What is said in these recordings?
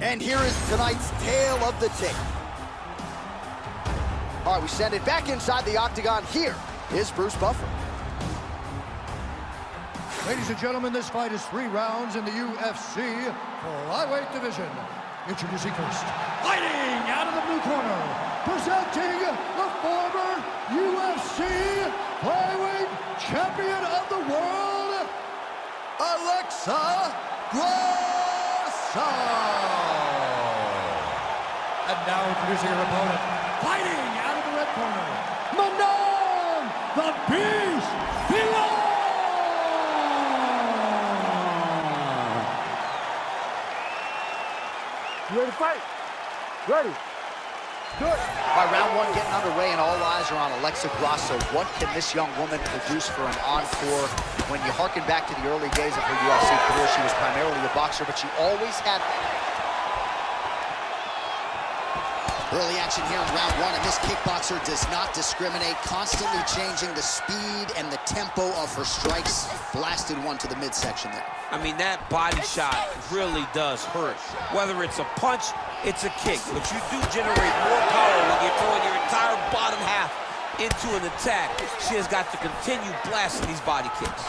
And here is tonight's tale of the tape. All right, we send it back inside the octagon. Here is Bruce Buffer. Ladies and gentlemen, this fight is 3 rounds in the UFC flyweight division. Introducing first, fighting out of the blue corner, presenting the former UFC flyweight champion of the world, Alexa Grasso. And now introducing her opponent, fighting out of the red corner, Manon, the Beast, Fiorot. You ready to fight? Ready. Good. All right, round 1 getting underway, and all eyes are on Alexa Grasso. What can this young woman produce for an encore? When you harken back to the early days of her UFC career, she was primarily a boxer, but she always had... Early action here in round 1, and this kickboxer does not discriminate, constantly changing the speed and the tempo of her strikes. Blasted one to the midsection there. I mean, that body shot really does hurt. Whether it's a punch, it's a kick. But you do generate more power when you're throwing your entire bottom half into an attack. She has got to continue blasting these body kicks.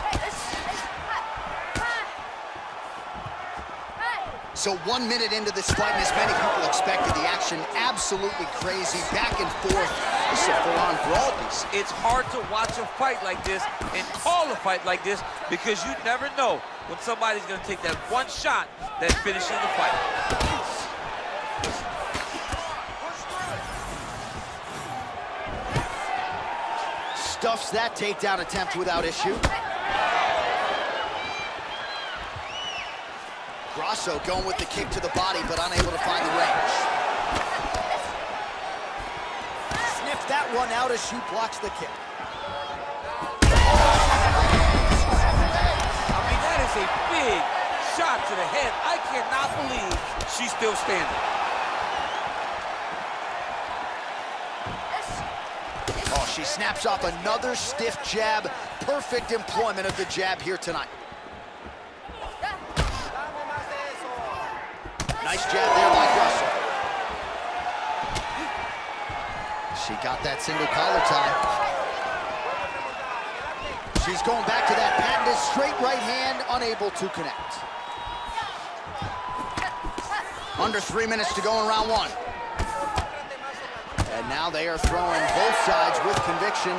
So 1 minute into this fight, and as many people expected, the action absolutely crazy, back and forth. This is a full-on brawl piece. It's hard to watch a fight like this and call a fight like this because you never know when somebody's going to take that one shot that finishes the fight. Stuffs that takedown attempt without issue. Grasso going with the kick to the body, but unable to find the range. Sniffed that one out as she blocks the kick. I mean, that is a big shot to the head. I cannot believe she's still standing. Oh, she snaps off another stiff jab. Perfect employment of the jab here tonight. Nice jab there by Grasso. She got that single collar tie. She's going back to that patented straight right hand, unable to connect. Under 3 minutes to go in round 1. And now they are throwing both sides with conviction.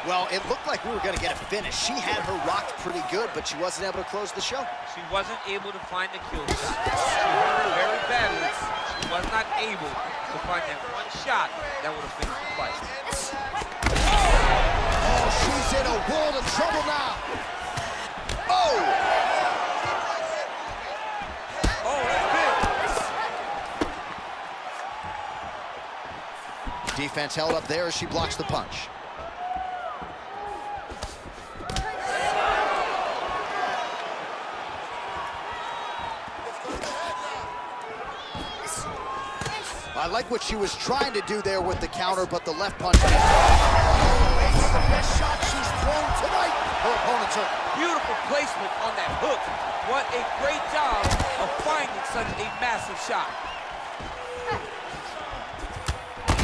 Well, it looked like we were going to get a finish. She had her rocked pretty good, but she wasn't able to close the show. She wasn't able to find the kill shot. She hurt her very badly. She was not able to find that one shot that would have finished the fight. Oh, she's in a world of trouble now. Oh! Oh, that's big. Defense held up there as she blocks the punch. I like what she was trying to do there with the counter, but the left punch. Oh, it's the best shot she's thrown tonight. Her opponent's hurt. Beautiful placement on that hook. What a great job of finding such a massive shot.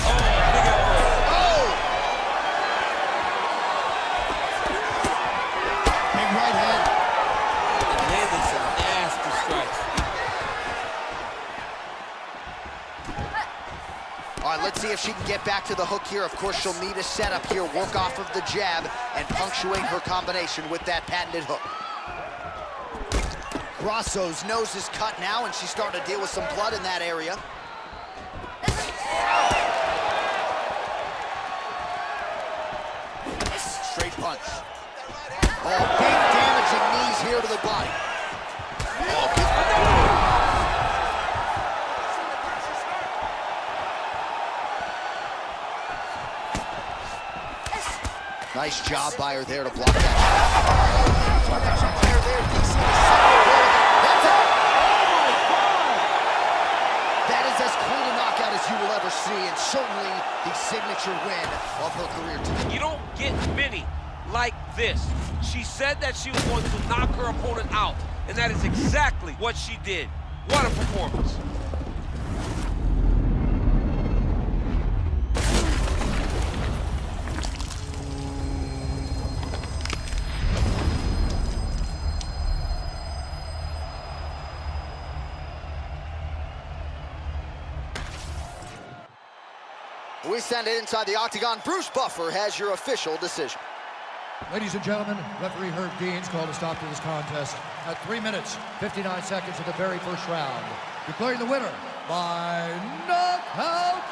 Oh, big elbow. Oh! Big right hand. Landed some nasty strikes. All right, let's see if she can get back to the hook here. Of course, she'll need a setup here, work off of the jab, and punctuate her combination with that patented hook. Grasso's nose is cut now, and she's starting to deal with some blood in that area. Straight punch. Oh, big damaging knees here to the body. Oh, good. Nice job by her there to block that. That is as clean a knockout as you will ever see, and certainly the signature win of her career today. You don't get many like this. She said that she was going to knock her opponent out. and that is exactly what she did. What a performance. We send it inside the octagon. Bruce Buffer has your official decision. Ladies and gentlemen, referee Herb Dean's called a stop to this contest at 3 minutes, 59 seconds of the very first round. Declaring the winner by knockout,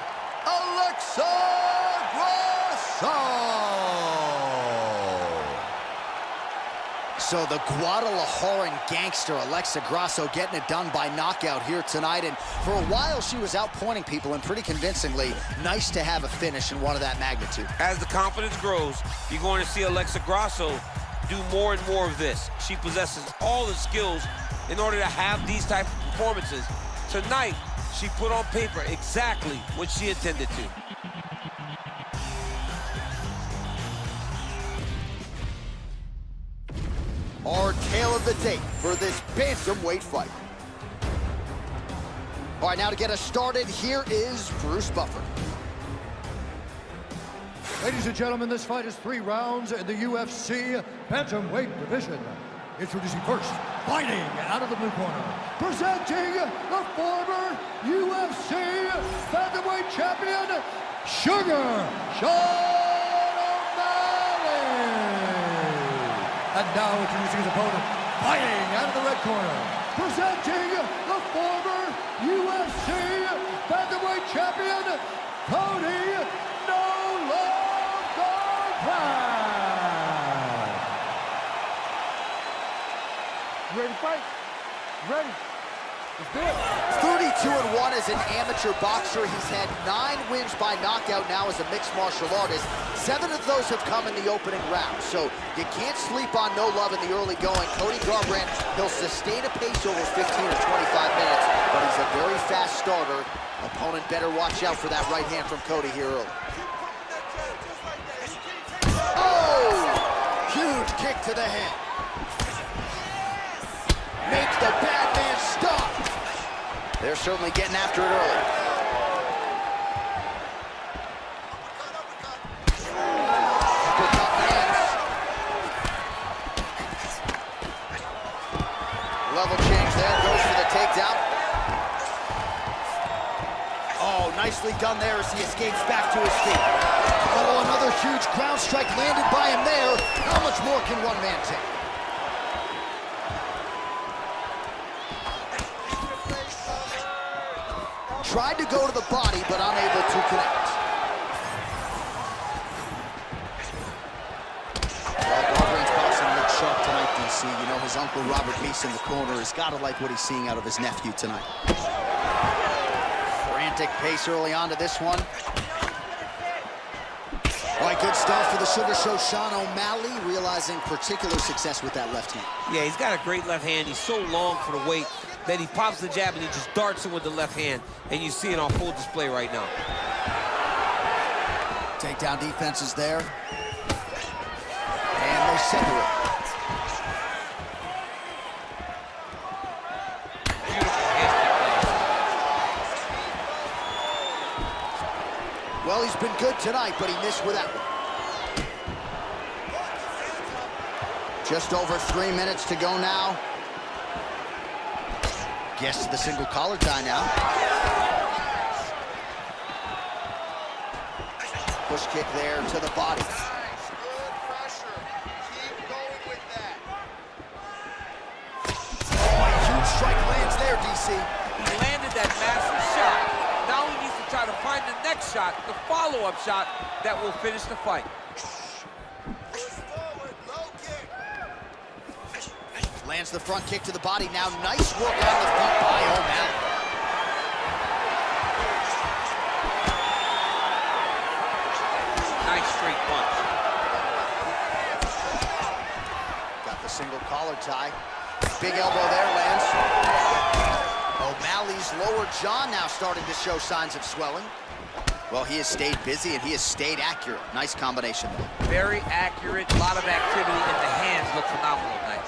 Alexa Grasso! So the Guadalajaran gangster Alexa Grasso getting it done by knockout here tonight. And for a while, she was outpointing people, and pretty convincingly. Nice to have a finish in one of that magnitude. As the confidence grows, you're going to see Alexa Grasso do more and more of this. She possesses all the skills in order to have these type of performances. Tonight, she put on paper exactly what she intended to. Our tale of the tape for this bantamweight fight. All right, now to get us started, here is Bruce Buffer. Ladies and gentlemen, this fight is 3 rounds in the UFC bantamweight division. Introducing first, fighting out of the blue corner, presenting the former UFC bantamweight champion, Sugar Sean O'Malley. And now introducing his opponent, fighting out of the red corner, presenting the former UFC bantamweight champion, Cody Garbrandt. Ready to fight? Ready. Let's do it. 32-1 as an amateur boxer. He's had 9 wins by knockout now as a mixed martial artist. 7 of those have come in the opening round. So you can't sleep on no love in the early going. Cody Garbrandt, he'll sustain a pace over 15 or 25 minutes, but he's a very fast starter. Opponent better watch out for that right hand from Cody here early. Oh! Huge kick to the head. Make the bad man stop. They're certainly getting after it early. Good top hands. Level change there, goes for the takedown. Oh, nicely done there as he escapes back to his feet. Oh, another huge ground strike landed by him there. How much more can one man take? Tried to go to the body, but unable to connect. Well, Garbrandt's boxing looks sharp tonight, DC. You know, his uncle Robert Meese in the corner has got to like what he's seeing out of his nephew tonight. Frantic pace early on to this one. All right, good start for the Sugar Show, Sean O'Malley, realizing particular success with that left hand. Yeah, he's got a great left hand. He's so long for the weight that he pops the jab and he just darts it with the left hand, and you see it on full display right now. Takedown defense is there. And they separate. Well, he's been good tonight, but he missed with that one. Just over 3 minutes to go now. Gets to the single collar tie now. Push kick there to the body. Good pressure. Keep going with that. Oh, a huge strike lands there, DC. He landed that massive shot. Now he needs to try to find the next shot, the follow-up shot that will finish the fight. Push forward, low kick. Lands the front kick to the body now. Nice work on the feet by O'Malley. Nice straight punch. Got the single collar tie. Big elbow there, lands. O'Malley's lower jaw now starting to show signs of swelling. Well, he has stayed busy and he has stayed accurate. Nice combination there. Very accurate, a lot of activity, and the hands look phenomenal tonight.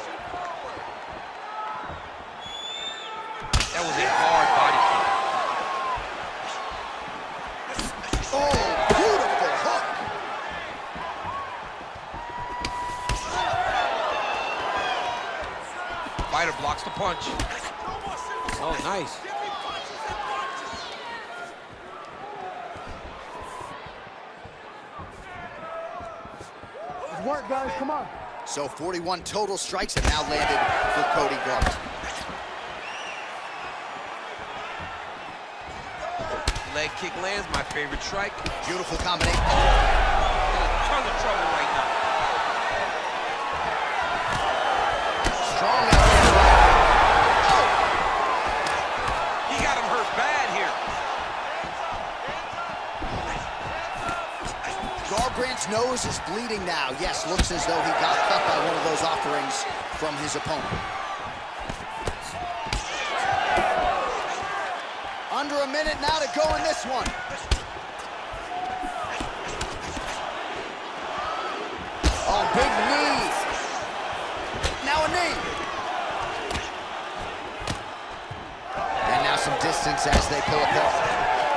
Fighter blocks the punch. Oh, nice. Good work, guys. Come on. So 41 total strikes have now landed for Cody Garbrandt. Leg kick lands, my favorite strike. Beautiful combination. In a ton of trouble right now. Strong out there. Oh. He got him hurt bad here. Garbrandt's nose is bleeding now. Yes, looks as though he got cut by one of those offerings from his opponent. Under a minute now to go in this one. Oh, big knee. Now a knee. And now some distance as they pull apart.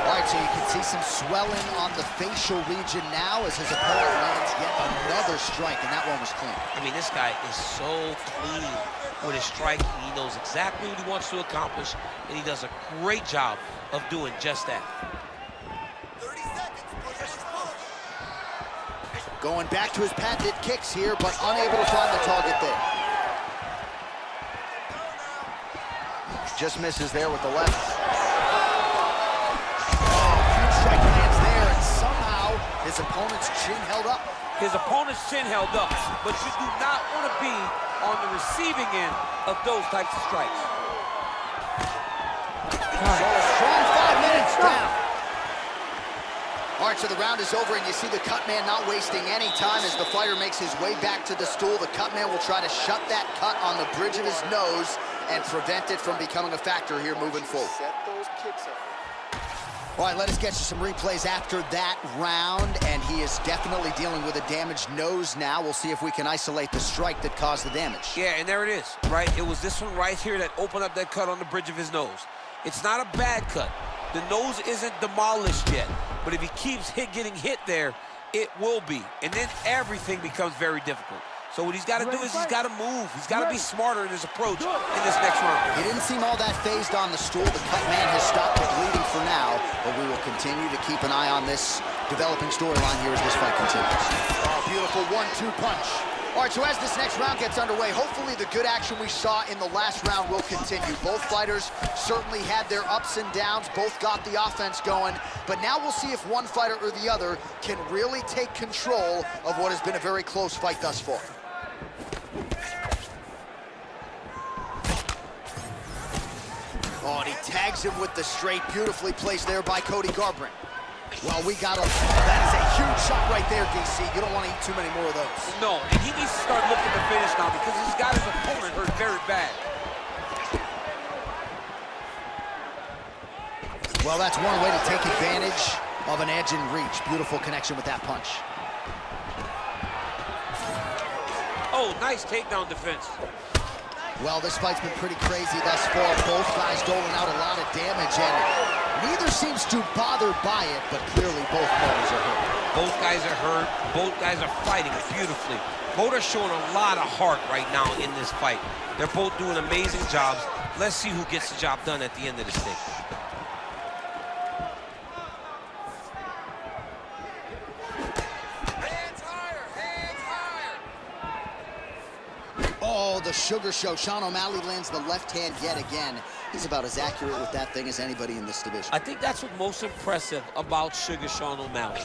All right, so you can see some swelling on the facial region now as his opponent lands yet another strike, and that one was clean. I mean, this guy is so clean with his strike. He knows exactly what he wants to accomplish, and he does a great job of doing just that. 30 seconds. Going back to his patented kicks here, but unable to find the target there. Just misses there with the left. Huge strike lands there, and somehow his opponent's chin held up. His opponent's chin held up, but you do not want to be on the receiving end of those types of strikes. So a strong 5 minutes down. All right, so the round is over, and you see the cut man not wasting any time as the fighter makes his way back to the stool. The cut man will try to shut that cut on the bridge of his nose and prevent it from becoming a factor here moving forward. Set those kicks up. All right, let us get you some replays after that round, and he is definitely dealing with a damaged nose now. We'll see if we can isolate the strike that caused the damage. Yeah, and there it is, right? It was this one right here that opened up that cut on the bridge of his nose. It's not a bad cut. The nose isn't demolished yet, but if he keeps getting hit there, it will be. And then everything becomes very difficult. So what he's got to do is he's got to move. He's got to be smarter in his approach in this next round. He didn't seem all that phased on the stool. The cut man has stopped the bleeding for now, but we will continue to keep an eye on this developing storyline here as this fight continues. Oh, beautiful 1-2 punch. All right, so as this next round gets underway, hopefully the good action we saw in the last round will continue. Both fighters certainly had their ups and downs. Both got the offense going. But now we'll see if one fighter or the other can really take control of what has been a very close fight thus far. Oh, and he tags him with the straight, beautifully placed there by Cody Garbrandt. Well, we got that is a huge shot right there, DC. You don't want to eat too many more of those. No, and he needs to start looking to finish now because he's got his opponent hurt very bad. Well, that's one way to take advantage of an edge and reach. Beautiful connection with that punch. Oh, nice takedown defense. Well, this fight's been pretty crazy thus far. Both guys doling out a lot of damage, and neither seems too bothered by it, but clearly both parties are hurt. Both guys are hurt. Both guys are fighting beautifully. Both are showing a lot of heart right now in this fight. They're both doing amazing jobs. Let's see who gets the job done at the end of this thing. Oh, the sugar show. Sean O'Malley lands the left hand yet again. He's about as accurate with that thing as anybody in this division. I think that's what's most impressive about Sugar Sean O'Malley,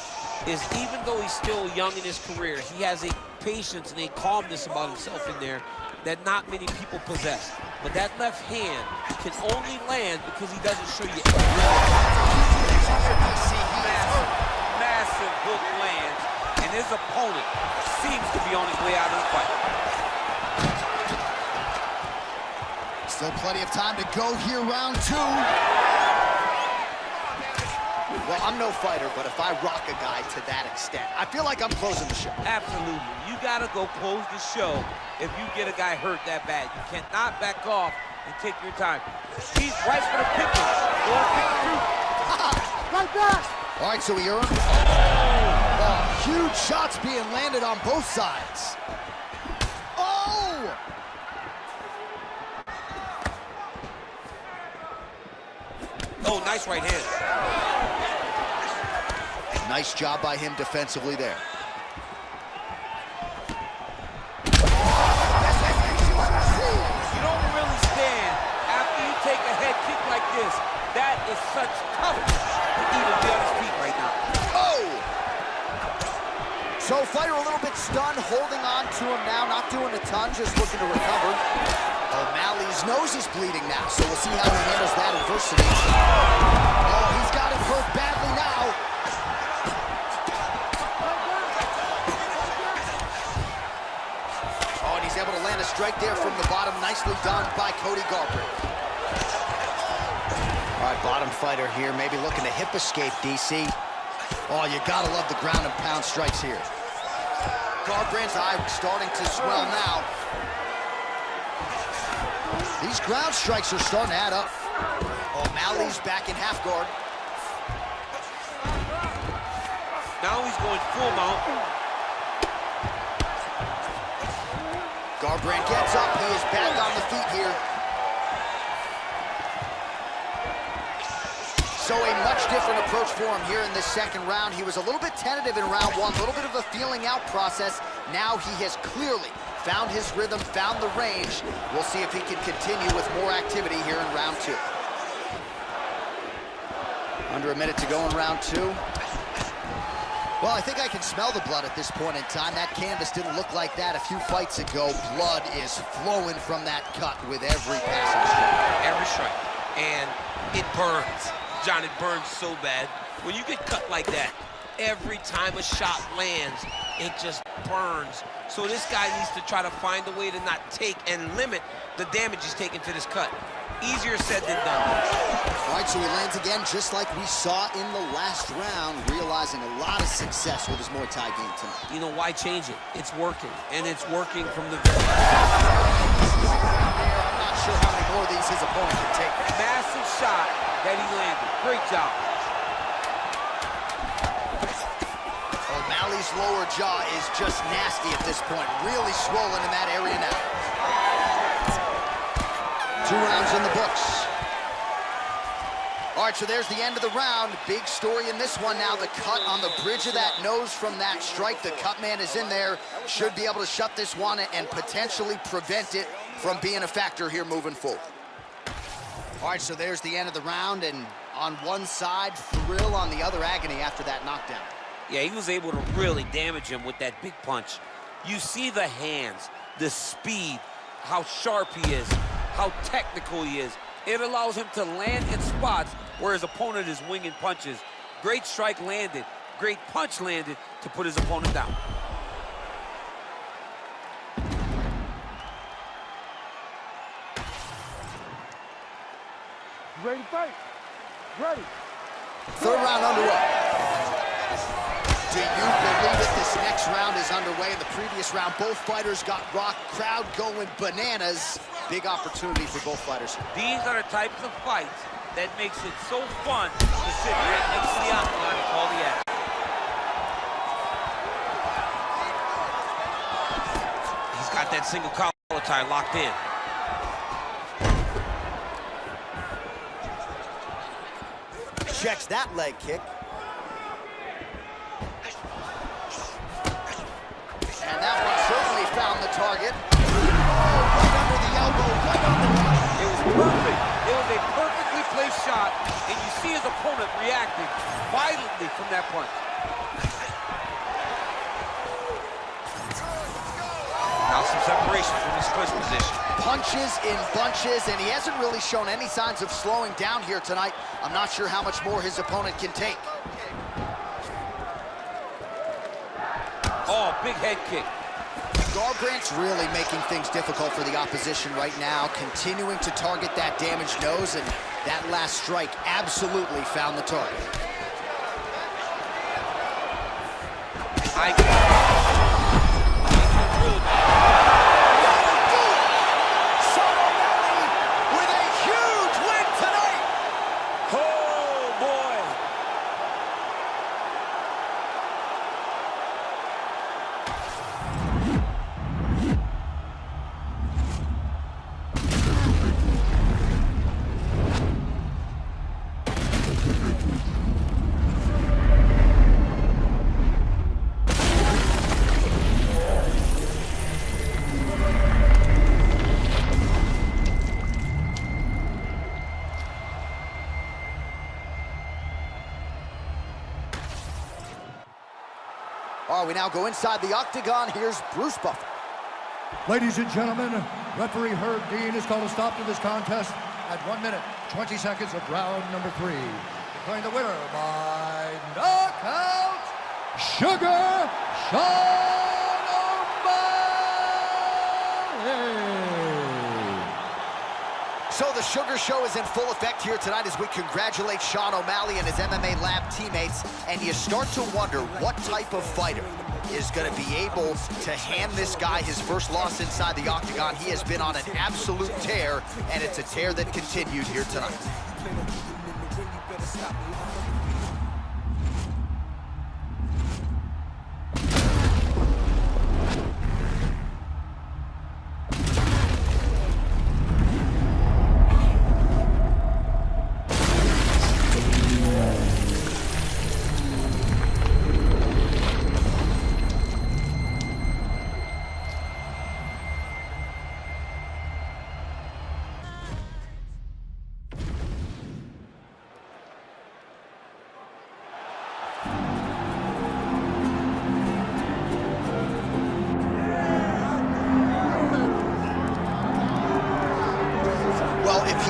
is even though he's still young in his career, he has a patience and a calmness about himself in there that not many people possess. But that left hand can only land because he doesn't show you massive hook lands, and his opponent seems to be on his way out of the fight. Still plenty of time to go here, round two. Well, I'm no fighter, but if I rock a guy to that extent, I feel like I'm closing the show. Absolutely. You got to go close the show if you get a guy hurt that bad. You cannot back off and take your time. He's right for the pickle. Right back. All right, so he earned. Oh, huge shots being landed on both sides. Oh! nice right hand. Nice job by him defensively there. You don't really stand after you take a head kick like this. That is such toughness to even be on his feet right now. Oh! So fighter a little bit stunned, holding on to him now, not doing a ton, just looking to recover. O'Malley's nose is bleeding now, so we'll see how he handles that adversity. Oh, he's got him hurt badly now. Oh, and he's able to land a strike there from the bottom. Nicely done by Cody Garbrandt. All right, bottom fighter here, maybe looking to hip escape, DC. Oh, you gotta love the ground and pound strikes here. Garbrandt's eye starting to swell now. These ground strikes are starting to add up. O'Malley's back in half guard. Now he's going full mount. Garbrandt gets up. He is back on the feet here. So a much different approach for him here in this second round. He was a little bit tentative in round one, a little bit of a feeling out process. Now he has clearly found his rhythm, found the range. We'll see if he can continue with more activity here in round two. Under a minute to go in round two. Well, I think I can smell the blood at this point in time. That canvas didn't look like that a few fights ago. Blood is flowing from that cut with every passing strike. Every strike. And it burns. John, it burns so bad. When you get cut like that, every time a shot lands, it just burns. So this guy needs to try to find a way to not take and limit the damage he's taking to this cut. Easier said than done. All right, so he lands again just like we saw in the last round, realizing a lot of success with his Muay Thai game tonight. You know, why change it? It's working, and it's working from the very I'm not sure how many more of these his opponent can take. massive shot that he landed. Great job. O'Malley's lower jaw is just nasty at this point. Really swollen in that area now. 2 rounds in the books. All right, so there's the end of the round. Big story in this one now. The cut on the bridge of that nose from that strike. The cut man is in there. Should be able to shut this one and potentially prevent it from being a factor here moving forward. All right, so there's the end of the round, and on one side, thrill, on the other, agony after that knockdown. Yeah, he was able to really damage him with that big punch. You see the hands, the speed, how sharp he is, how technical he is. It allows him to land in spots where his opponent is winging punches. Great strike landed, great punch landed to put his opponent down. Ready to fight? Ready. Third round underway. Do you believe it? This next round is underway. In the previous round, both fighters got rocked. Crowd going bananas. Big opportunity for both fighters. These are the types of fights that makes it so fun to sit right next to the octagon and call the action. He's got that single collar tie locked in. Checks that leg kick. And that one certainly found the target. Right under the elbow, right on the neck. It was perfect. It was a perfectly placed shot, and you see his opponent reacting violently from that punch. Now some separation from his first position. Punches in bunches, and he hasn't really shown any signs of slowing down here tonight. I'm not sure how much more his opponent can take. Oh, big head kick. Garbrandt's really making things difficult for the opposition right now, continuing to target that damaged nose, and that last strike absolutely found the target. With a huge win tonight! Oh, boy. All right, we now go inside the octagon. Here's Bruce Buffer. Ladies and gentlemen, referee Herb Dean has called a stop to this contest at 1 minute, 20 seconds of round number 3. Declaring the winner by knockout, Sugar Sean O'Malley. So the Sugar Show is in full effect here tonight as we congratulate Sean O'Malley and his MMA Lab teammates, and you start to wonder what type of fighter is going to be able to hand this guy his first loss inside the octagon. He has been on an absolute tear, and it's a tear that continued here tonight.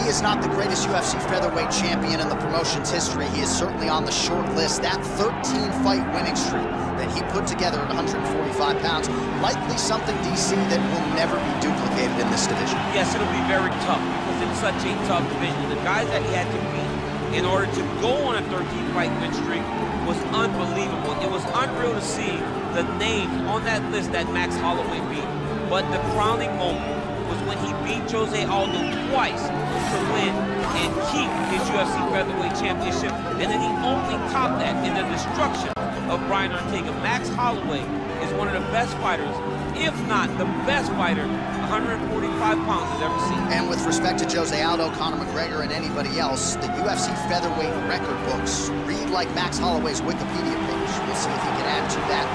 He is not the greatest UFC featherweight champion in the promotion's history. He is certainly on the short list. That 13-fight winning streak that he put together at 145 pounds, likely something, DC, that will never be duplicated in this division. Yes, it'll be very tough because it's such a tough division. The guys that he had to beat in order to go on a 13-fight win streak was unbelievable. It was unreal to see the names on that list that Max Holloway beat. But the crowning moment was when he beat Jose Aldo twice to win and keep his UFC Featherweight Championship, and then he only topped that in the destruction of Brian Ortega. Max Holloway is one of the best fighters, if not the best fighter 145 pounds has ever seen. And with respect to Jose Aldo, Conor McGregor, and anybody else, the UFC featherweight record books read like Max Holloway's Wikipedia page. We'll see if he can add to that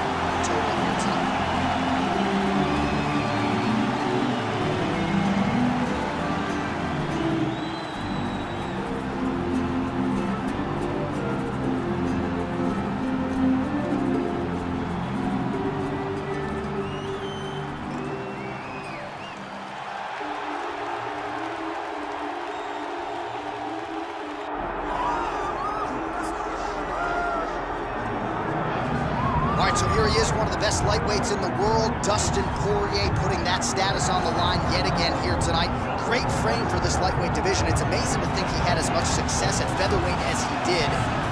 total here tonight. So here he is, one of the best lightweights in the world, Dustin Poirier, putting that status on the line yet again here tonight. Great frame for this lightweight division. It's amazing to think he had as much success at featherweight as he did.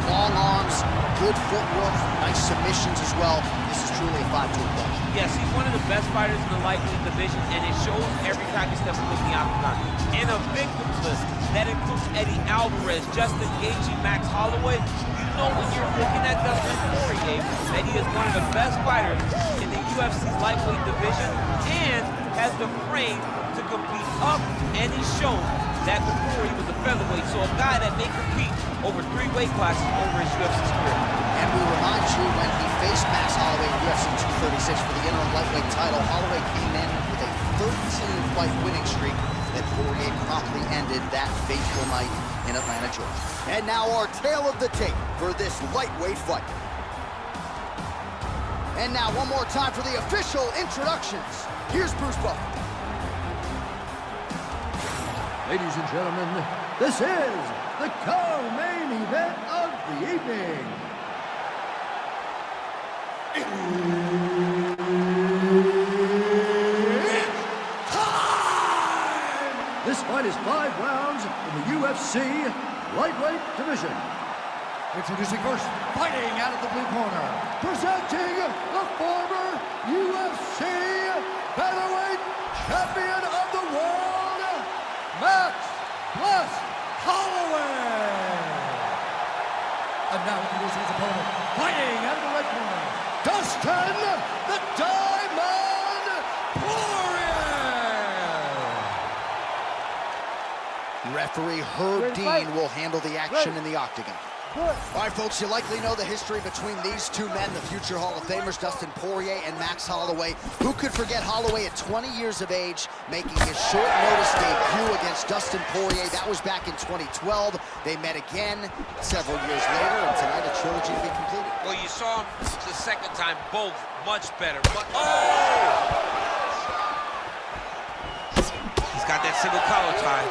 Long arms, good footwork, nice submissions as well. This is truly a 5-tool clutch. Yes, he's one of the best fighters in the lightweight division, and it shows every time he steps foot in the octagon. And a victims list that includes Eddie Alvarez, just engaging Max Holloway. You know when you're looking at Dustin Poirier that he is one of the best fighters in the UFC's lightweight division and has the frame to compete up, and he's shown that before he was a featherweight, so a guy that may compete over 3 weight classes over his UFC career. And we remind you, when he faced Max Holloway at UFC 236 for the interim lightweight title, Holloway came in with a 13-fight winning streak that Poirier promptly ended that fateful night in Atlanta, Georgia. And now our tale of the tape for this lightweight fight. And now one more time for the official introductions. Here's Bruce Buffer. Ladies and gentlemen, this is the co-main event of the evening. It's time! This fight is 5 rounds in the UFC lightweight division. Introducing first, fighting out of the blue corner, presenting the former UFC featherweight champion of the world, Max Holloway. And now introducing his opponent, fighting out of the red corner, Dustin the Diamond Poirier. Referee Herb Dean will handle the action in the octagon. All right, folks, you likely know the history between these two men, the future Hall of Famers, Dustin Poirier and Max Holloway. Who could forget Holloway at 20 years of age, making his short notice debut against against Dustin Poirier. That was back in 2012. They met again several years later, and tonight a trilogy to be completed. Well, you saw him the second time, both much better. But oh! He's got that single collar tie.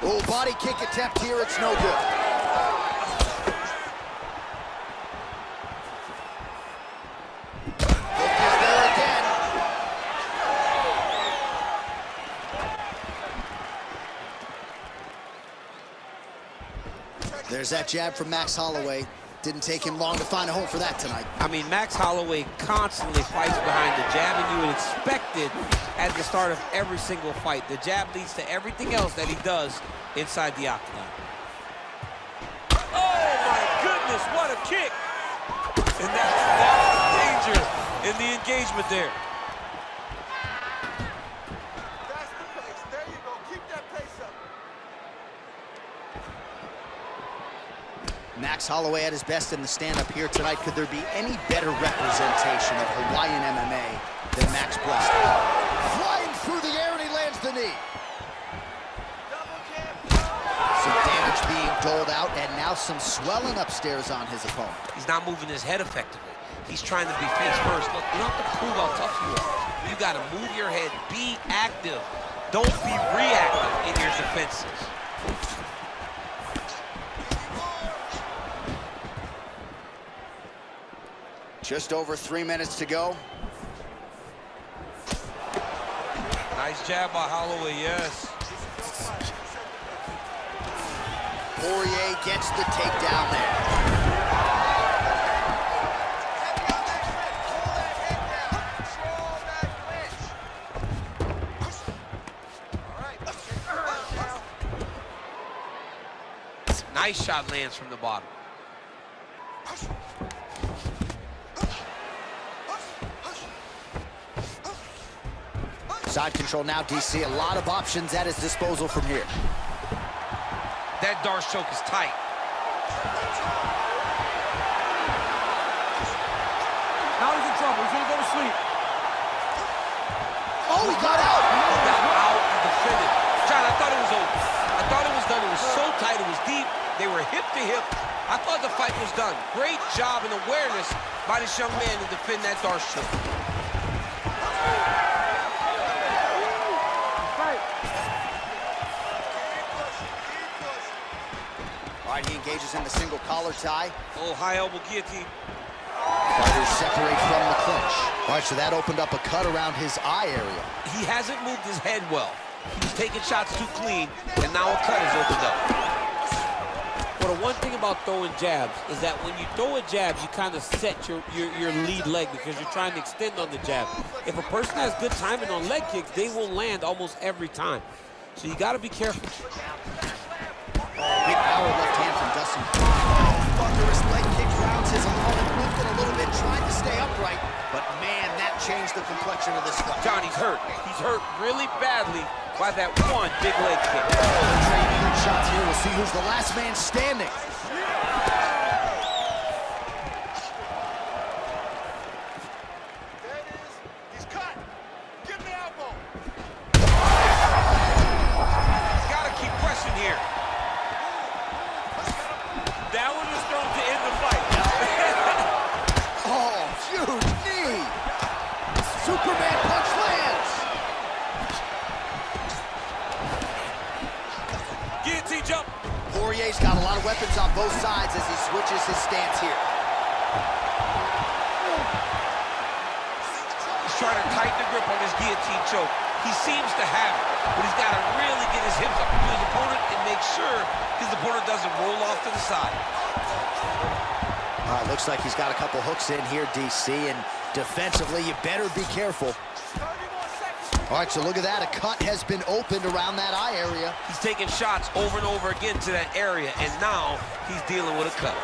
Oh, body kick attempt here. It's no good. There's that jab from Max Holloway. Didn't take him long to find a home for that tonight. I mean, Max Holloway constantly fights behind the jab, and you would expect it at the start of every single fight. The jab leads to everything else that he does inside the octagon. Oh, my goodness, what a kick! And that's danger in the engagement there. That's the pace. There you go. Keep that pace up. Max Holloway at his best in the stand-up here tonight. Could there be any better representation of Hawaiian MMA than Max blessed? Flying through the air, and he lands the knee. Some damage being doled out, and now some swelling upstairs on his opponent. He's not moving his head effectively. He's trying to be face first. Look, you don't have to prove how tough you are. You got to move your head. Be active. Don't be reactive in your defenses. Just over 3 minutes to go. Nice jab by Holloway, yes. Poirier gets the takedown there. Nice shot lands from the bottom. Side control now, DC. A lot of options at his disposal from here. That Darce choke is tight. Now he's in trouble. He's gonna go to sleep. Oh, he got out! He got out and defended. John, I thought it was over. I thought it was done. It was so tight. It was deep. They were hip to hip. I thought the fight was done. Great job and awareness by this young man to defend that Darce choke. All right, he engages in the single collar tie. Oh, high elbow guillotine. Fighters separate from the clinch. All right, so that opened up a cut around his eye area. He hasn't moved his head well. He was taking shots too clean, and now a cut has opened up. Well, the one thing about throwing jabs is that when you throw a jab, you kind of set your lead leg because you're trying to extend on the jab. If a person has good timing on leg kicks, they will land almost every time. So you got to be careful. Big power left hand from Dustin. Thunderous leg kick rounds his opponent, lifted a little bit, trying to stay upright. But man, that changed the complexion of this fight. Johnny's hurt. He's hurt really badly by that one big leg kick. Trading good shots here. We'll see who's the last man standing. There it is. He's cut. Give me elbow. He's got to keep pressing here. That one was thrown to end the fight. Oh, huge knee. Superman punch lands. Guillotine jump. Poirier's got a lot of weapons on both sides as he switches his stance here. He's trying to tighten the grip on his guillotine choke. He seems to have it, but he's got to really get his hips up to his opponent and make sure his opponent doesn't roll off to the side. Looks like he's got a couple hooks in here, DC, and defensively, you better be careful. All right, so look at that. A cut has been opened around that eye area. He's taking shots over and over again to that area, and now he's dealing with a cut.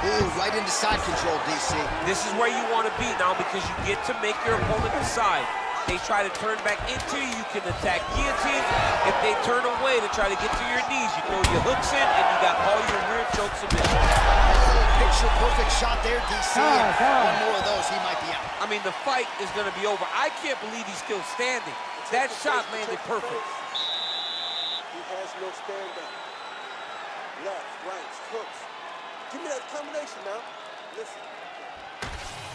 Ooh, right into side control, DC. This is where you want to be now because you get to make your opponent decide. They try to turn back into you, you can attack guillotine. If they turn away to try to get to your knees, you throw your hooks in, and you got all your rear choke submissions. picture-perfect shot there, DC. One more of those, he might be out. I mean, the fight is going to be over. I can't believe he's still standing. That shot landed perfect. He has no stand-up. Left, right, hooks. Give me that combination now. Listen.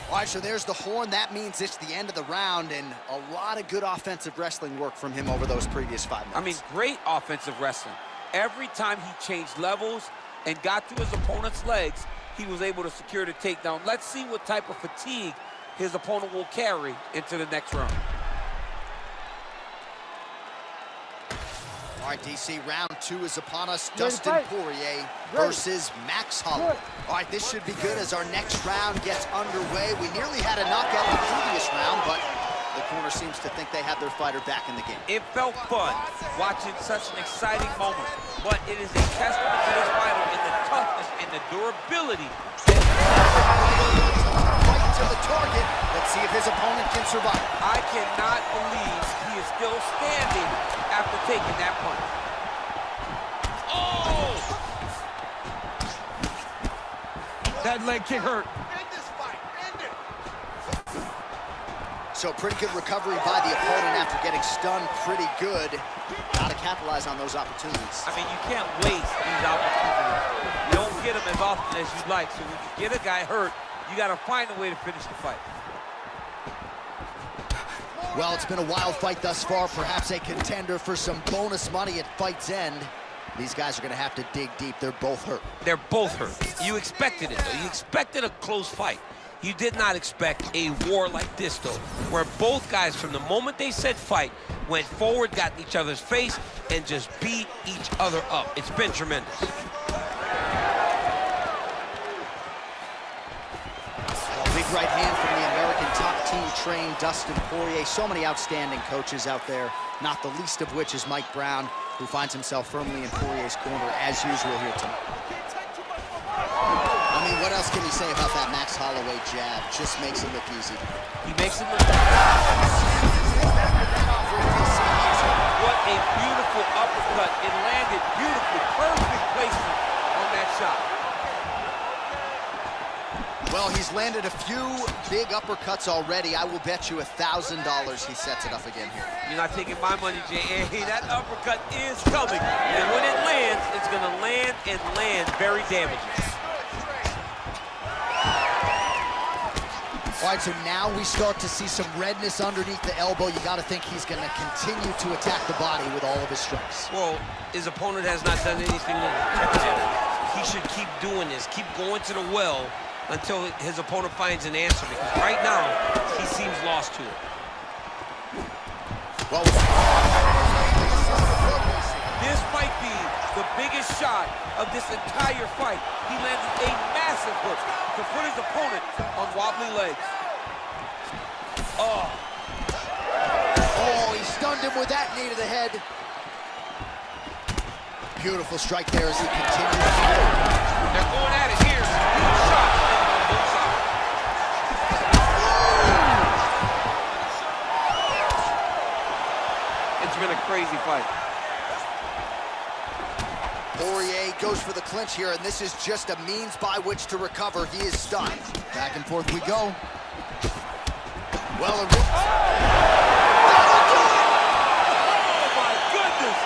All right, so there's the horn. That means it's the end of the round, and a lot of good offensive wrestling work from him over those previous 5 minutes. I mean, great offensive wrestling. Every time he changed levels and got to his opponent's legs, he was able to secure the takedown. Let's see what type of fatigue his opponent will carry into the next round. All right, DC, round 2 is upon us. Dustin Poirier versus Max Holloway. All right, this should be good as our next round gets underway. We nearly had a knockout the previous round, but the corner seems to think they have their fighter back in the game. It felt fun watching such an exciting moment, but it is a testament to this fighter in the toughness and the durability. Right to the target. Let's see if his opponent can survive. I cannot believe he is still standing after taking that punch. Oh! That leg kick hurt. End this fight. End it. So pretty good recovery by the opponent after getting stunned pretty good. Got to capitalize on those opportunities. I mean, you can't waste these opportunities. You don't get them as often as you'd like. So when you get a guy hurt, you got to find a way to finish the fight. Well, it's been a wild fight thus far. Perhaps a contender for some bonus money at fight's end. These guys are going to have to dig deep. They're both hurt. They're both hurt. You expected it, though. You expected a close fight. You did not expect a war like this, though, where both guys, from the moment they said fight, went forward, got in each other's face, and just beat each other up. It's been tremendous. Big right hand from the American top team trained Dustin Poirier. So many outstanding coaches out there, not the least of which is Mike Brown, who finds himself firmly in Poirier's corner as usual here tonight. I mean, what else can you say about that Max Holloway jab? Just makes it look easy. He makes it look easy. What a beautiful uppercut. It landed beautifully. Perfect placement on that shot. Well, he's landed a few big uppercuts already. I will bet you $1,000 he sets it up again here. You're not taking my money, J.A. That uppercut is coming. And when it lands, it's going to land and land very damaging. All right, so now we start to see some redness underneath the elbow. You got to think he's going to continue to attack the body with all of his strikes. Well, his opponent has not done anything to protect him. He should keep doing this, keep going to the well until his opponent finds an answer, because right now, he seems lost to it. Well, this might be the biggest shot of this entire fight. He landed a massive hook to put his opponent on wobbly legs. Oh, he stunned him with that knee to the head. Beautiful strike there as he continues. They're going at it here. Huge shot. It's been a crazy fight. Poirier goes for the clinch here, and this is just a means by which to recover. He is stunned. Back and forth we go. Well, oh my goodness!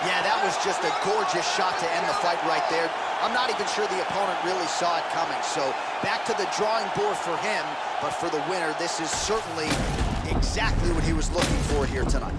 yeah, that was just a gorgeous shot to end the fight right there. I'm not even sure the opponent really saw it coming. So back to the drawing board for him, but for the winner, this is certainly exactly what he was looking for here tonight.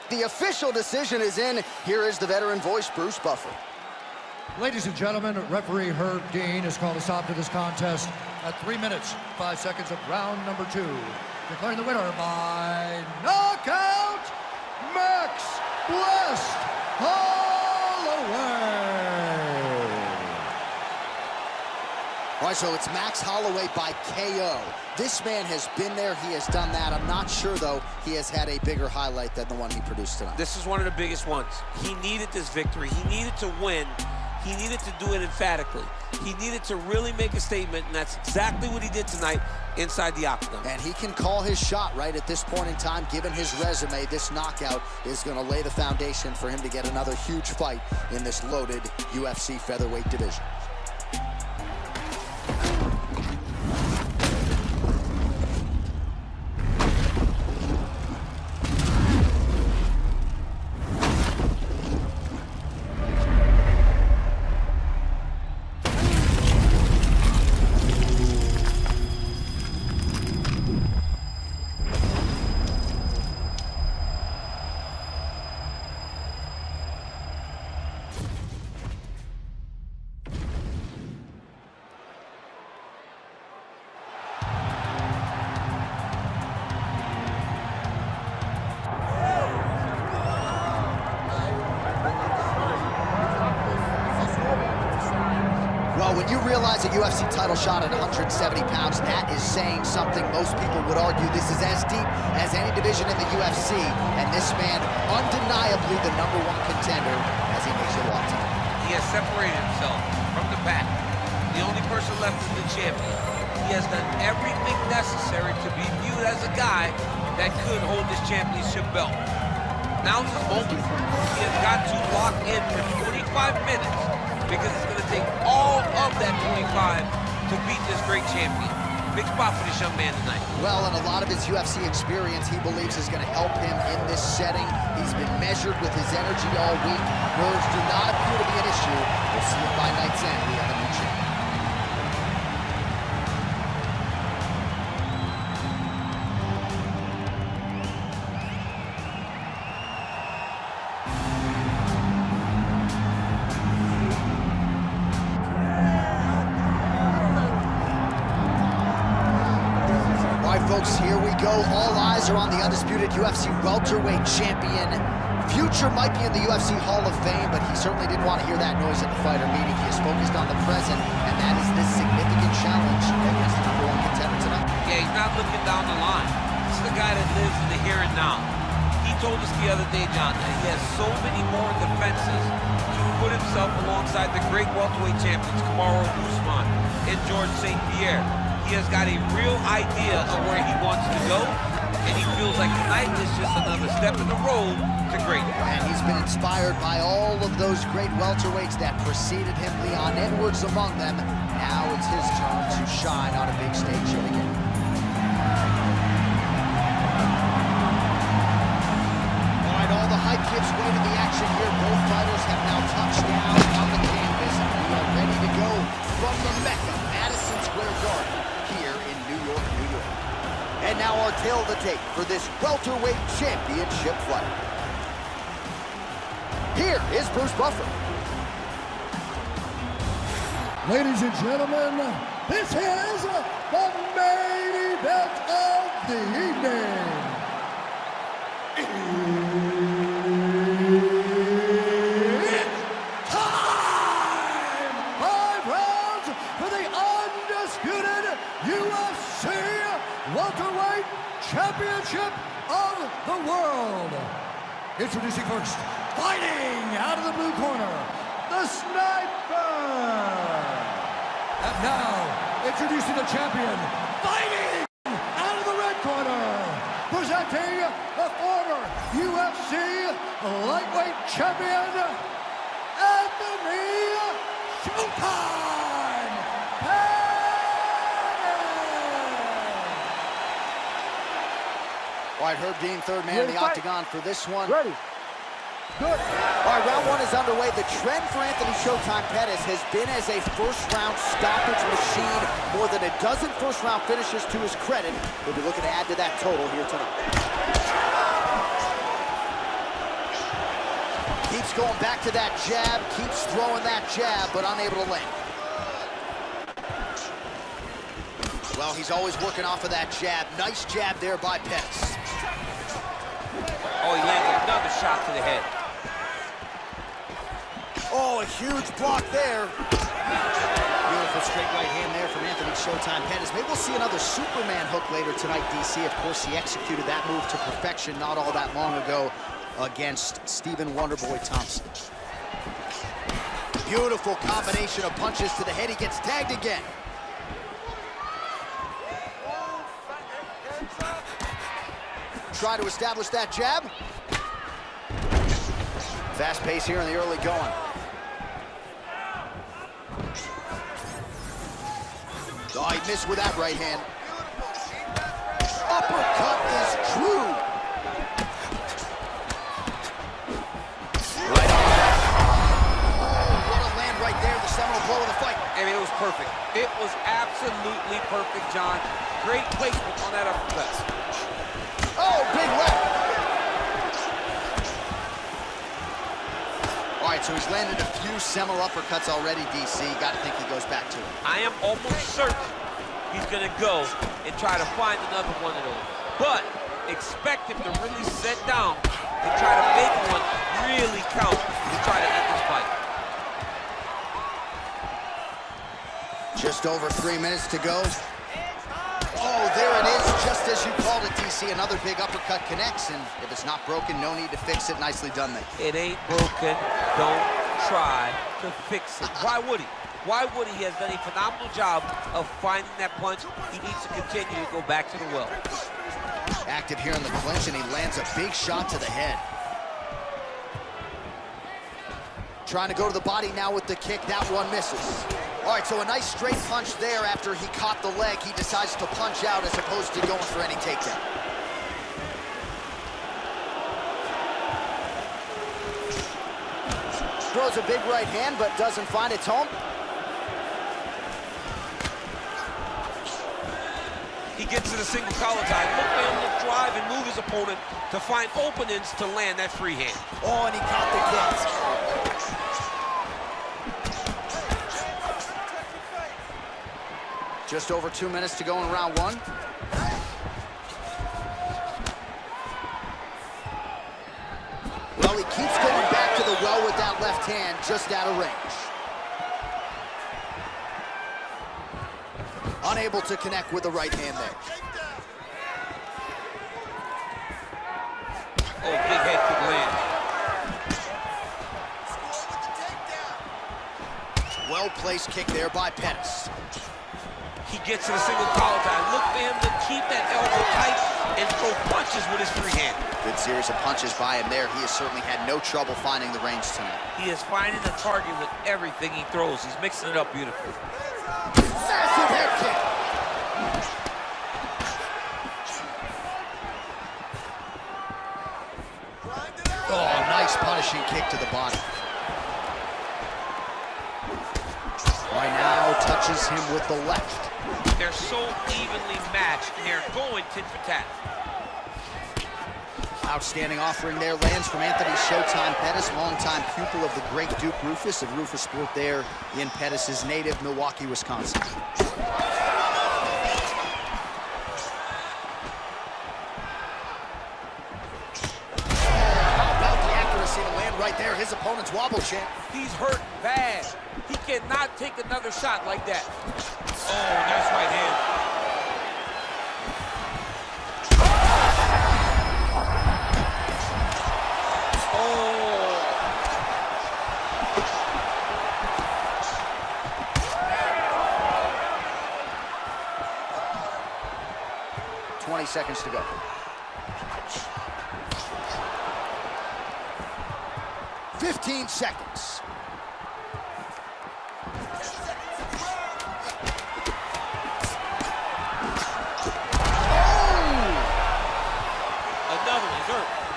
The official decision is in. Here is the veteran voice, Bruce Buffer. Ladies and gentlemen, referee Herb Dean has called a stop to this contest at 3 minutes, 5 seconds of round number 2. Declaring the winner by knockout, Max Blessed Holloway. All right, so it's Max Holloway by KO. This man has been there. He has done that. I'm not sure, though, he has had a bigger highlight than the one he produced tonight. This is one of the biggest ones. He needed this victory. He needed to win. He needed to do it emphatically. He needed to really make a statement, and that's exactly what he did tonight inside the octagon. And he can call his shot right at this point in time. Given his resume, this knockout is going to lay the foundation for him to get another huge fight in this loaded UFC featherweight division. When you realize a UFC title shot at 170 pounds, that is saying something. Most people would argue this is as deep as any division in the UFC, and this man, undeniably the #1 contender as he makes it walk tonight. He has separated himself from the pack. The only person left is the champion. He has done everything necessary to be viewed as a guy that could hold this championship belt. Now is his moment. He has got to lock in for 25 minutes because it's going to take all of that 25 to beat this great champion. Big spot for this young man tonight. Well, and a lot of his UFC experience he believes is going to help him in this setting. He's been measured with his energy all week. Nerves do not appear to be an issue. We'll see if by night's end we have a new champion. Folks, here we go. All eyes are on the undisputed UFC welterweight champion. Future might be in the UFC Hall of Fame, but he certainly didn't want to hear that noise at the fighter meeting. He is focused on the present, and that is this significant challenge against the #1 contender tonight. Yeah, he's not looking down the line. This is the guy that lives in the here and now. He told us the other day, John, that he has so many more defenses to put himself alongside the great welterweight champions, Kamaru Usman and George St. Pierre. He has got a real idea of where he wants to go, and he feels like tonight is just another step in the road to greatness. And he's been inspired by all of those great welterweights that preceded him, Leon Edwards among them. Now it's his turn to shine on a big stage yet again. All right, all the hype gives way to the action here. Both fighters have now touched down on the canvas, and we are ready to go from the Mecca, Madison Square Garden, here in New York, New York. And now our tale of the tape for this welterweight championship fight. Here is Bruce Buffer. Ladies and gentlemen, this is the main event of the evening. It's time! 5 rounds for the undisputed UFC Welterweight Championship of the world. Introducing first, fighting out of the blue corner, the Sniper. And now, introducing the champion, fighting out of the red corner, presenting the former UFC lightweight champion, Anthony Showtime Pettis. All right, Herb Dean, third man in the octagon for this one. Ready. Good. All right, round one is underway. The trend for Anthony Showtime Pettis has been as a first-round stoppage machine. More than a dozen first-round finishes to his credit. He'll be looking to add to that total here tonight. Keeps going back to that jab, keeps throwing that jab, but unable to land. Well, he's always working off of that jab. Nice jab there by Pettis. Oh, he lands another shot to the head. Oh, a huge block there. Beautiful Beautiful straight right hand there from Anthony Showtime Pettis. Maybe we'll see another Superman hook later tonight, DC. Of course, he executed that move to perfection not all that long ago against Stephen Wonderboy Thompson. Beautiful combination of punches to the head. He gets tagged again. Try to establish that jab. Fast pace here in the early going. Oh, he missed with that right hand. Uppercut is true. Right on that. Oh, what a land right there, the seminal blow of the fight. I mean, it was perfect. It was absolutely perfect, John. Great placement on that uppercut. Oh, big left. All right, so he's landed a few seminal uppercuts already, DC. Got to think he goes back to it. I am almost certain he's going to go and try to find another one of those. But expect him to really sit down and try to make one really count to try to end this fight. Just over 3 minutes to go. Oh, there it is, just as you called it, DC. Another big uppercut connects, and if it's not broken, no need to fix it. Nicely done there. It ain't broken. Don't try to fix it. Why would he? Why would he? He has done a phenomenal job of finding that punch. He needs to continue to go back to the well. Active here in the clinch, and he lands a big shot to the head. Trying to go to the body now with the kick. That one misses. All right, so a nice straight punch there after he caught the leg. He decides to punch out as opposed to going for any takedown. Throws a big right hand, but doesn't find its home. He gets to the single collar tie. Look for him to drive and move his opponent to find openings to land that free hand. Oh, and he caught the kick. Just over 2 minutes to go in round one. Well, he keeps going back to the well with that left hand, just out of range. Unable to connect with the right hand there. Oh, big head kick lands. Well-placed kick there by Pettis. He gets to the single collar tie. Look for him to keep that elbow tight and throw punches with his free hand. Good series of punches by him there. He has certainly had no trouble finding the range tonight. He is finding the target with everything he throws. He's mixing it up beautifully. Massive head kick. Oh, nice punishing kick to the body. Right now, touches him with the left. They're so evenly matched, and they're going tit for tat. Outstanding offering there lands from Anthony Showtime Pettis, longtime pupil of the great Duke Rufus of Rufus Sport there in Pettis' native Milwaukee, Wisconsin. How about the accuracy to land right there? His opponent's wobble champ. He's hurt bad. He cannot take another shot like that. Oh, nice right hand. Oh. 20 seconds to go. 15 seconds.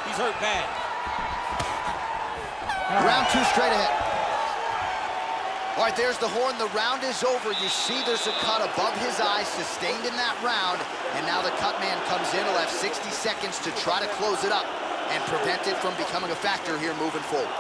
He's hurt bad. Round two straight ahead. All right, there's the horn. The round is over. You see there's a cut above his eye sustained in that round. And now the cut man comes in. He'll have 60 seconds to try to close it up and prevent it from becoming a factor here moving forward.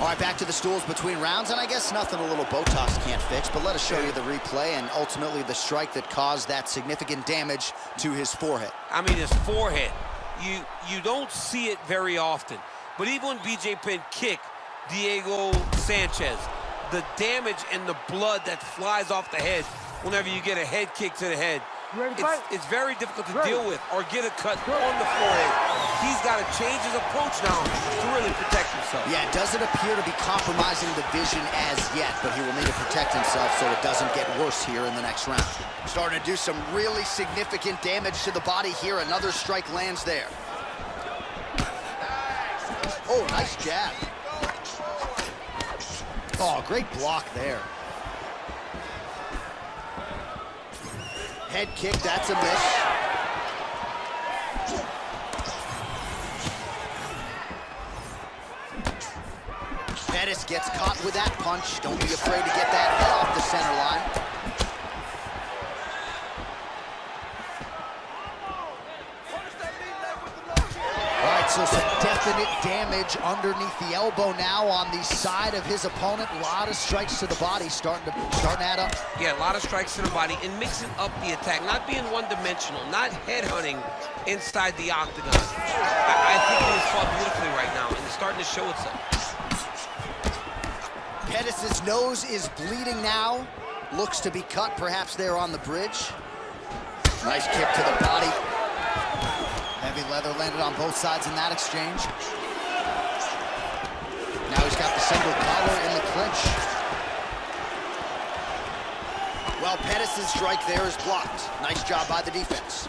All right, back to the stools between rounds, and I guess nothing a little Botox can't fix, but let us show you the replay and ultimately the strike that caused that significant damage to his forehead. I mean, his forehead. You don't see it very often, but even when BJ Penn kicked Diego Sanchez, the damage and the blood that flies off the head whenever you get a head kick to the head. It's very difficult to deal with or get a cut on the forehead. He's got to change his approach now to really protect himself. Yeah, it doesn't appear to be compromising the vision as yet, but he will need to protect himself so it doesn't get worse here in the next round. Starting to do some really significant damage to the body here. Another strike lands there. Oh, nice jab. Oh, great block there. Head kick, that's a miss. Pettis gets caught with that punch. Don't be afraid to get that head off the center line. All right, so some definite damage underneath the elbow now on the side of his opponent. A lot of strikes to the body starting to add up. Yeah, a lot of strikes to the body and mixing up the attack, not being one-dimensional, not headhunting inside the octagon. I think he has fought beautifully right now, and it's starting to show itself. Pettis' nose is bleeding now. Looks to be cut, perhaps there on the bridge. Nice kick to the body. Heavy leather landed on both sides in that exchange. Now he's got the single collar in the clinch. Well, Pettis' strike there is blocked. Nice job by the defense.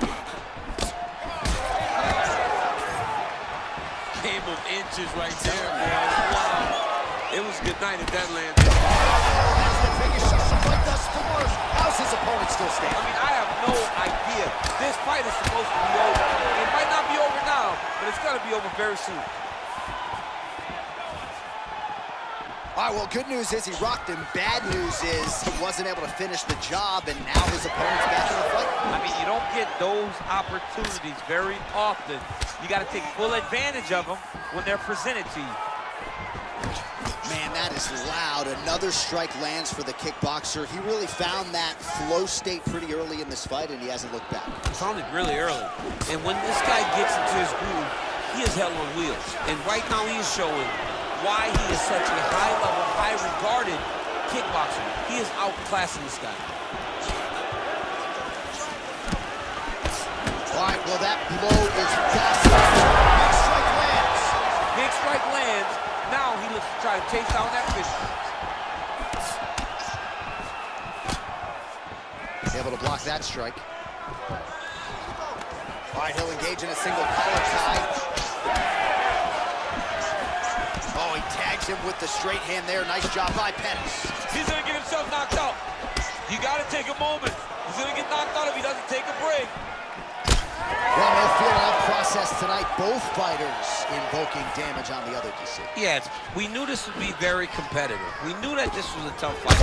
Game of inches right there, man. Wow. It was good night if that landed. That's the biggest fight thus far. How's his opponent still standing? I mean, I have no idea. This fight is supposed to be over. It might not be over now, but it's gonna be over very soon. All right, well, good news is he rocked him. Bad news is he wasn't able to finish the job, and now his opponent's back in the fight. I mean, you don't get those opportunities very often. You gotta take full advantage of them when they're presented to you. Man, that is loud. Another strike lands for the kickboxer. He really found that flow state pretty early in this fight, and he hasn't looked back. He found it really early. And when this guy gets into his groove, he is hell on wheels. And right now he is showing why he is such a high-level, high-regarded kickboxer. He is outclassing this guy. All right, well, that blow is fast. Big strike lands. Big strike lands. Now he looks to try to chase down that finish. Able to block that strike. All right, he'll engage in a single collar tie. Oh, he tags him with the straight hand there. Nice job by Pettis. He's gonna get himself knocked out. You gotta take a moment. He's gonna get knocked out if he doesn't take a break. Well, no feel-out process tonight. Both fighters invoking damage on the other DC. Yeah, we knew this would be very competitive. We knew that this was a tough fight.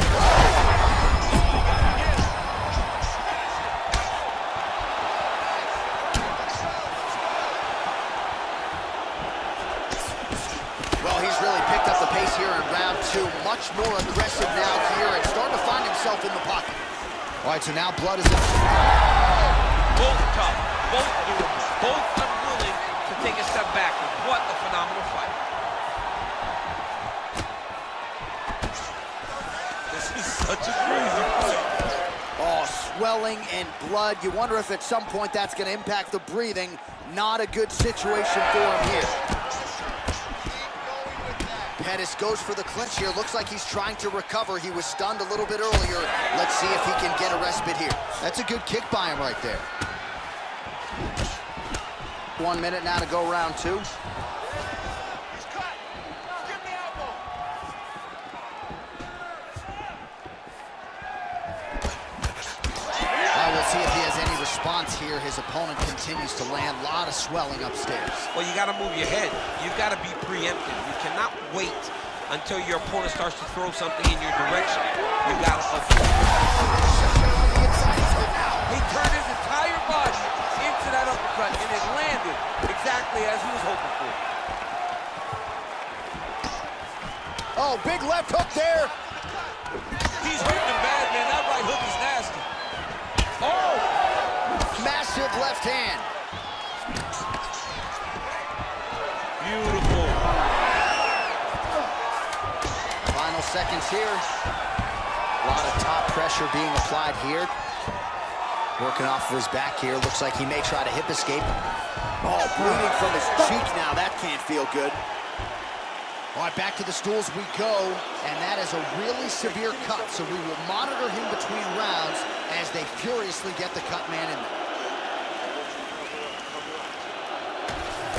Well, he's really picked up the pace here in round two. Much more aggressive now here and starting to find himself in the pocket. All right, so now blood is in. Both tough, both durable, both unwilling to take a step backward. What a phenomenal fight. This is such a crazy fight. Oh, swelling and blood. You wonder if at some point that's going to impact the breathing. Not a good situation for him here. Pettis goes for the clinch here. Looks like he's trying to recover. He was stunned a little bit earlier. Let's see if he can get a respite here. That's a good kick by him right there. 1 minute now to go round two. We'll see if he has any response here. His opponent continues to land. A lot of swelling upstairs. Well, you got to move your head. You've got to be preemptive. You cannot wait until your opponent starts to throw something in your direction. You've got to... He turned his entire body into that uppercut, and it landed exactly as he was hoping for. Oh, big left hook there. He's hurting him bad, man. That right hook is nasty. Oh! Massive left hand. Beautiful. Final seconds here. A lot of top pressure being applied here. Working off of his back here. Looks like he may try to hip escape. Oh, bleeding from his cheek now. That can't feel good. All right, back to the stools we go. And that is a really severe cut. So we will monitor him between rounds as they furiously get the cut man in there.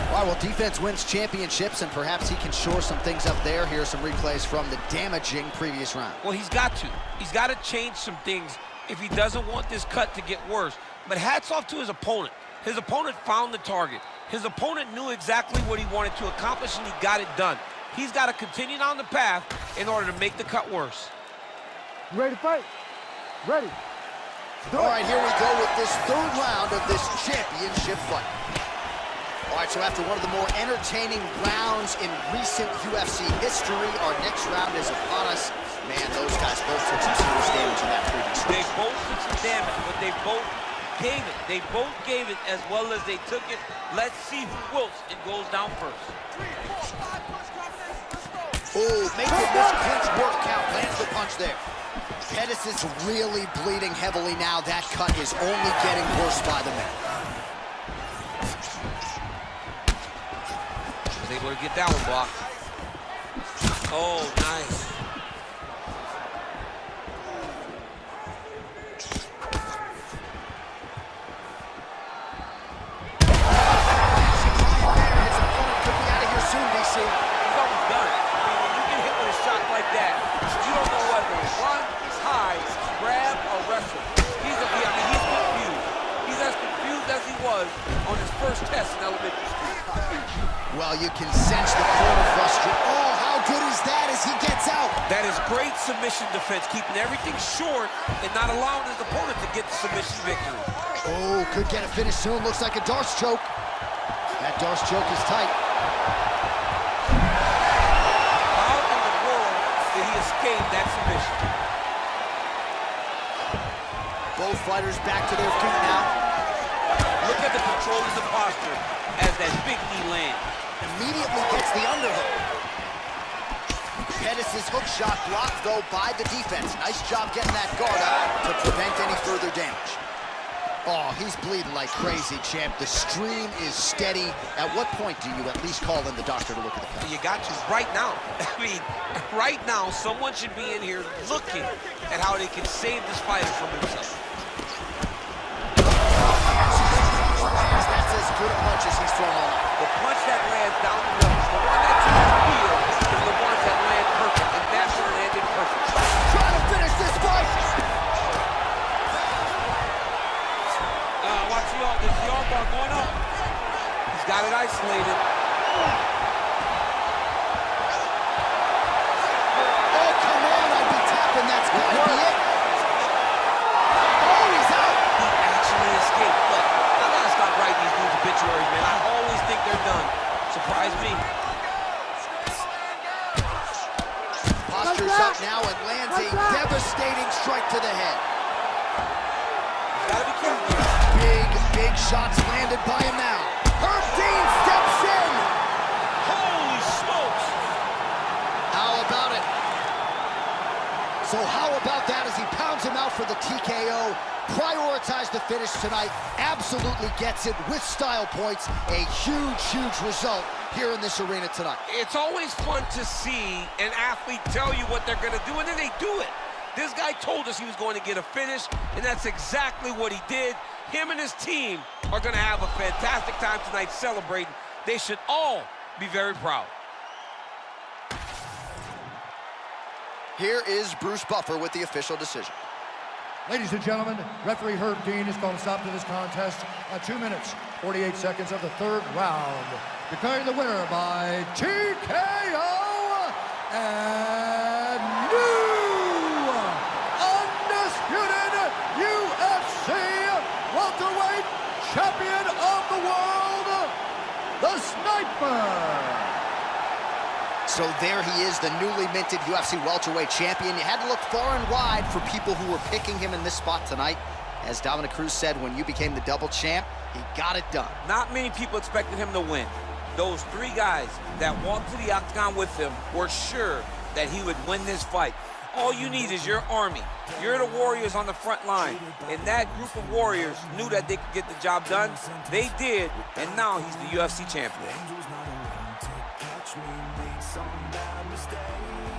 All right, well, defense wins championships, and perhaps he can shore some things up there. Here are some replays from the damaging previous round. Well, he's got to. He's got to change some things if he doesn't want this cut to get worse. But hats off to his opponent. His opponent found the target. His opponent knew exactly what he wanted to accomplish, and he got it done. He's got to continue down the path in order to make the cut worse. You ready to fight? Ready. All right, here we go with this third round of this championship fight. All right, so after one of the more entertaining rounds in recent UFC history, our next round is upon us. Man, those guys both took some serious damage in that previous round. They both took some damage, but they both gave it. They both gave it as well as they took it. Let's see who wilts and goes down first. Oh, making this clinch work count. Lands the punch there. Pettis is really bleeding heavily now. That cut is only getting worse by the minute. Was able to get that one blocked. Oh, nice. On his first test in elementary school. Well, you can sense the corner frustration. Oh, how good is that as he gets out? That is great submission defense, keeping everything short and not allowing his opponent to get the submission victory. Oh, could get a finish soon. Looks like a Darce choke. That Darce choke is tight. How in the world did he escape that submission? Both fighters back to their feet now. Look at the control of the posture as that big knee lands. Immediately gets the underhook. Pettis' hook shot blocked, though, by the defense. Nice job getting that guard up to prevent any further damage. Oh, he's bleeding like crazy, champ. The stream is steady. At what point do you at least call in the doctor to look at the cut? You got to right now. I mean, right now, someone should be in here looking at how they can save this fighter from himself. That's as good a punch as he's thrown all night. The punch that lands down the middle, the one that's in the field, is the ones that land perfect, and that's what landed perfect. Trying to finish this fight! Watch the arm bar going up. He's got it isolated. Oh, come on, I'd be tapping. That's gotta be it. Oh, he's out. He actually escaped. Look, I gotta stop writing these dudes obituaries, man. I always think they're done. Surprise me. Posture's up now and lands a devastating strike to the head. He's gotta be careful. Big shots landed by him now. Herb Dean steps in. Holy smokes. How about it? So how about that as he pounds him out for the TKO? Prioritized the finish tonight. Absolutely gets it with style points. A huge result here in this arena tonight. It's always fun to see an athlete tell you what they're gonna do, and then they do it. This guy told us he was going to get a finish, and that's exactly what he did. Him and his team are going to have a fantastic time tonight celebrating. They should all be very proud. Here is Bruce Buffer with the official decision. Ladies and gentlemen, referee Herb Dean has called a stop to this contest at 2 minutes, 48 seconds of the third round. Declaring the winner by TKO and new undisputed UFC Welterweight Champion of the World, the Sniper. So there he is, the newly minted UFC Welterweight Champion. You had to look far and wide for people who were picking him in this spot tonight. As Dominic Cruz said, when you became the double champ, he got it done. Not many people expected him to win. Those three guys that walked to the octagon with him were sure that he would win this fight. All you need is your army. You're the warriors on the front line. And that group of warriors knew that they could get the job done. They did, and now he's the UFC champion.